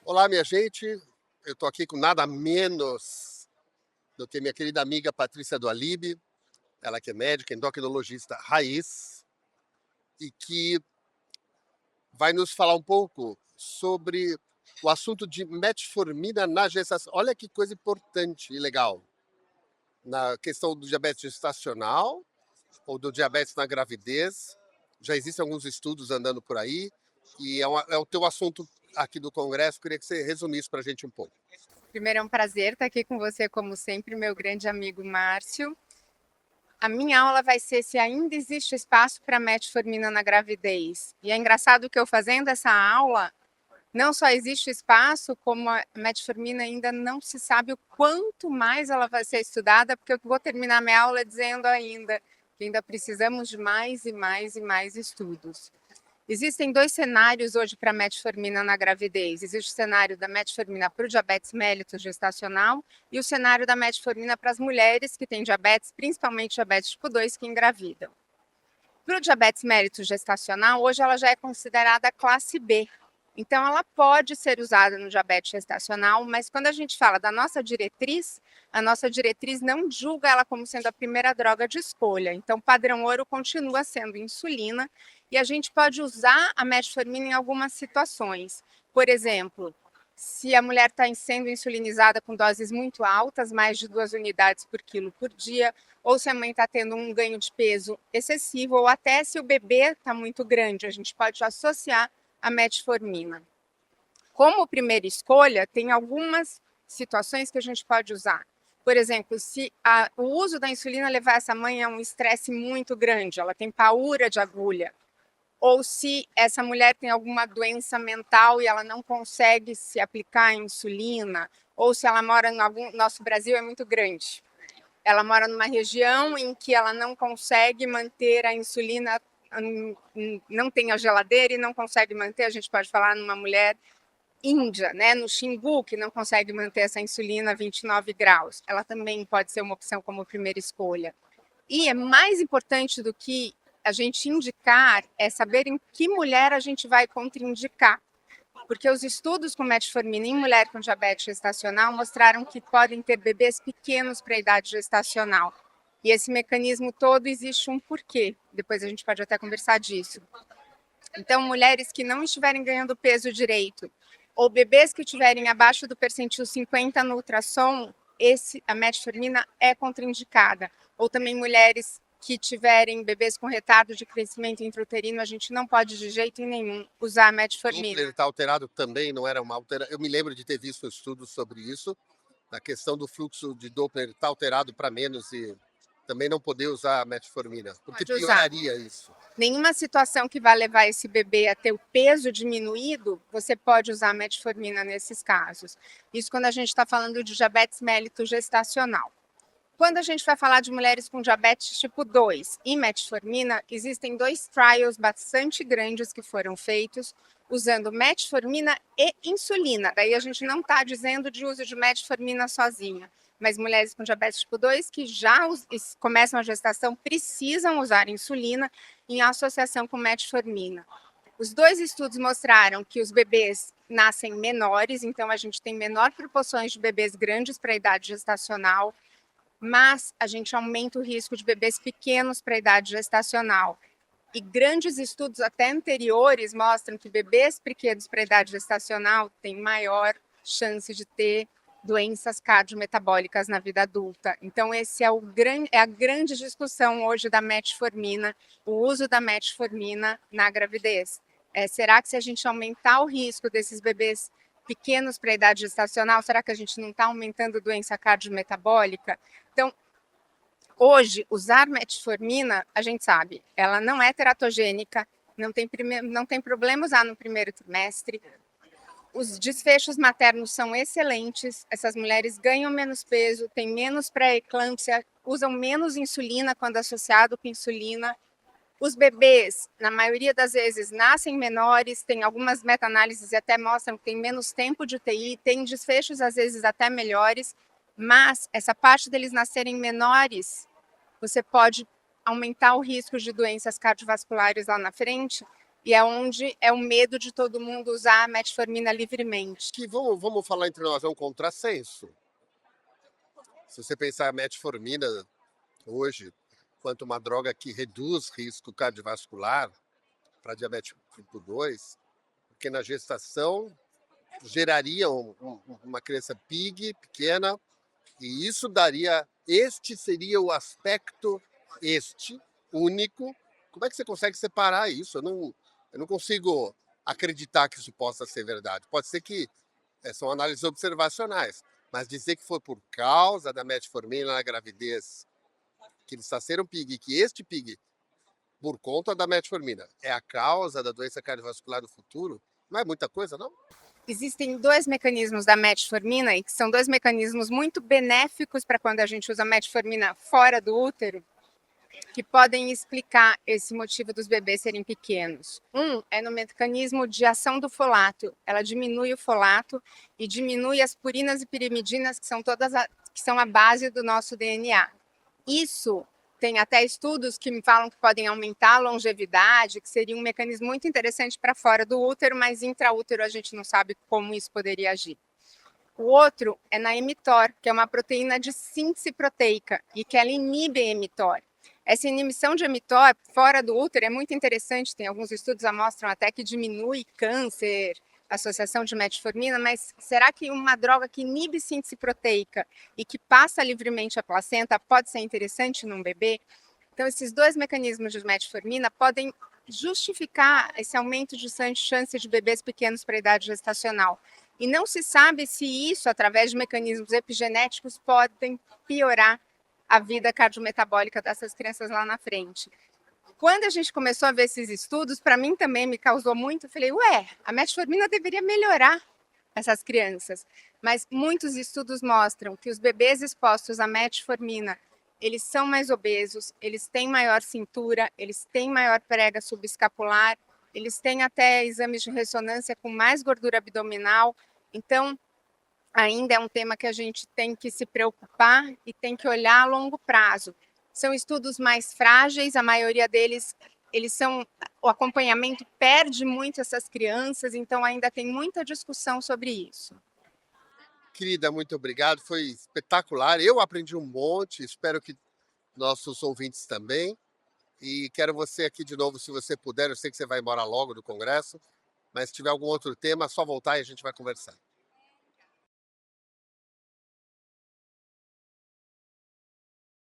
Olá, minha gente. Eu estou aqui com nada menos do que minha querida amiga Patrícia Dualib, ela que é médica, endocrinologista raiz, e que vai nos falar um pouco sobre o assunto de metformina na gestação. Olha que coisa importante e legal. Na questão do diabetes gestacional ou do diabetes na gravidez, já existem alguns estudos andando por aí, e é o teu assunto aqui do Congresso. Queria que você resumisse para a gente um pouco. Primeiro é um prazer estar aqui com você, como sempre, meu grande amigo Márcio. A minha aula vai ser se ainda existe espaço para metformina na gravidez. E é engraçado que eu fazendo essa aula, não só existe espaço, como a metformina ainda não se sabe o quanto mais ela vai ser estudada, porque eu vou terminar minha aula dizendo ainda que ainda precisamos de mais e mais e mais estudos. Existem dois cenários hoje para metformina na gravidez. Existe o cenário da metformina para o diabetes mellitus gestacional e o cenário da metformina para as mulheres que têm diabetes, principalmente diabetes tipo 2, que engravidam. Para o diabetes mellitus gestacional, hoje ela já é considerada classe B. Então, ela pode ser usada no diabetes gestacional, mas quando a gente fala da nossa diretriz, a nossa diretriz não julga ela como sendo a primeira droga de escolha. Então, padrão ouro continua sendo insulina e a gente pode usar a metformina em algumas situações. Por exemplo, se a mulher está sendo insulinizada com doses muito altas, mais de 2 unidades por quilo por dia, ou se a mãe está tendo um ganho de peso excessivo, ou até se o bebê está muito grande, a gente pode associar a metformina. Como primeira escolha, tem algumas situações que a gente pode usar. Por exemplo, se o uso da insulina levar essa mãe a um estresse muito grande, ela tem paura de agulha, ou se essa mulher tem alguma doença mental e ela não consegue se aplicar a insulina, ou se ela mora em nosso Brasil é muito grande. Ela mora numa região em que ela não consegue manter a insulina, não tem a geladeira e não consegue manter, a gente pode falar numa mulher índia, né, no Xingu, que não consegue manter essa insulina a 29 graus. Ela também pode ser uma opção como primeira escolha. E é mais importante do que a gente indicar é saber em que mulher a gente vai contraindicar. Porque os estudos com metformina em mulher com diabetes gestacional mostraram que podem ter bebês pequenos para a idade gestacional. E esse mecanismo todo existe um porquê. Depois a gente pode até conversar disso. Então, mulheres que não estiverem ganhando peso direito, ou bebês que estiverem abaixo do percentil 50 no ultrassom, a metformina é contraindicada. Ou também mulheres que tiverem bebês com retardo de crescimento intrauterino, a gente não pode de jeito nenhum usar a Doppler metformina. está alterado também, não era uma alteração. Eu me lembro de ter visto estudos sobre isso, a questão do fluxo de Doppler está alterado para menos e também não poder usar a metformina, porque Pode usar. pioraria isso. Nenhuma situação que vai levar esse bebê a ter o peso diminuído, você pode usar a metformina nesses casos. Isso quando a gente está falando de diabetes mellitus gestacional. Quando a gente vai falar de mulheres com diabetes tipo 2 e metformina, existem dois trials bastante grandes que foram feitos usando metformina e insulina. Daí a gente não está dizendo de uso de metformina sozinha, mas mulheres com diabetes tipo 2 que já começam a gestação precisam usar insulina em associação com metformina. Os dois estudos mostraram que os bebês nascem menores, então a gente tem menor proporções de bebês grandes para a idade gestacional, mas a gente aumenta o risco de bebês pequenos para a idade gestacional. E grandes estudos até anteriores mostram que bebês pequenos para a idade gestacional têm maior chance de ter doenças cardiometabólicas na vida adulta. Então, esse é a grande discussão hoje da metformina, o uso da metformina na gravidez. Será que se a gente aumentar o risco desses bebês pequenos para a idade gestacional, será que a gente não está aumentando doença cardiometabólica? Então, hoje, usar metformina, a gente sabe, ela não é teratogênica, não tem problema usar no primeiro trimestre. Os desfechos maternos são excelentes, essas mulheres ganham menos peso, têm menos pré-eclâmpsia, usam menos insulina quando associado com insulina. Os bebês, na maioria das vezes, nascem menores, tem algumas meta-análises e até mostram que tem menos tempo de UTI, tem desfechos às vezes até melhores, mas essa parte deles nascerem menores, você pode aumentar o risco de doenças cardiovasculares lá na frente. e é onde é o medo de todo mundo usar a metformina livremente. Que vamos falar entre nós, é um contrassenso. Se você pensar a metformina hoje, quanto uma droga que reduz risco cardiovascular para diabetes tipo 2, porque na gestação geraria uma criança PIG pequena, e isso daria, este seria o aspecto, este, único. Como é que você consegue separar isso? Eu não consigo acreditar que isso possa ser verdade. Pode ser que são análises observacionais, mas dizer que foi por causa da metformina na gravidez, que eles nasceram PIG, que este PIG, por conta da metformina, é a causa da doença cardiovascular do futuro, não é muita coisa, não? Existem dois mecanismos da metformina, e que são dois mecanismos muito benéficos para quando a gente usa metformina fora do útero, que podem explicar esse motivo dos bebês serem pequenos. Um é no mecanismo de ação do folato. Ela diminui o folato e diminui as purinas e pirimidinas, que são a base do nosso DNA. Isso tem até estudos que me falam que podem aumentar a longevidade, que seria um mecanismo muito interessante para fora do útero, mas intraútero a gente não sabe como isso poderia agir. O outro é na mTOR, que é uma proteína de síntese proteica e que ela inibe a mTOR. Essa inibição de mTOR fora do útero é muito interessante, tem alguns estudos que mostram até que diminui câncer, associação de metformina, mas será que uma droga que inibe síntese proteica e que passa livremente a placenta pode ser interessante num bebê? Então, esses dois mecanismos de metformina podem justificar esse aumento de chance de bebês pequenos para a idade gestacional. E não se sabe se isso, através de mecanismos epigenéticos, podem piorar a vida cardiometabólica dessas crianças lá na frente. Quando a gente começou a ver esses estudos, para mim também me causou muito, eu falei, a metformina deveria melhorar essas crianças. Mas muitos estudos mostram que os bebês expostos à metformina, eles são mais obesos, eles têm maior cintura, eles têm maior prega subescapular, eles têm até exames de ressonância com mais gordura abdominal. Então, ainda é um tema que a gente tem que se preocupar e tem que olhar a longo prazo. São estudos mais frágeis, a maioria deles, o acompanhamento perde muito essas crianças, então ainda tem muita discussão sobre isso. Querida, muito obrigado, foi espetacular. Eu aprendi um monte, espero que nossos ouvintes também. E quero você aqui de novo, se você puder. Eu sei que você vai embora logo do congresso, mas se tiver algum outro tema, é só voltar e a gente vai conversar.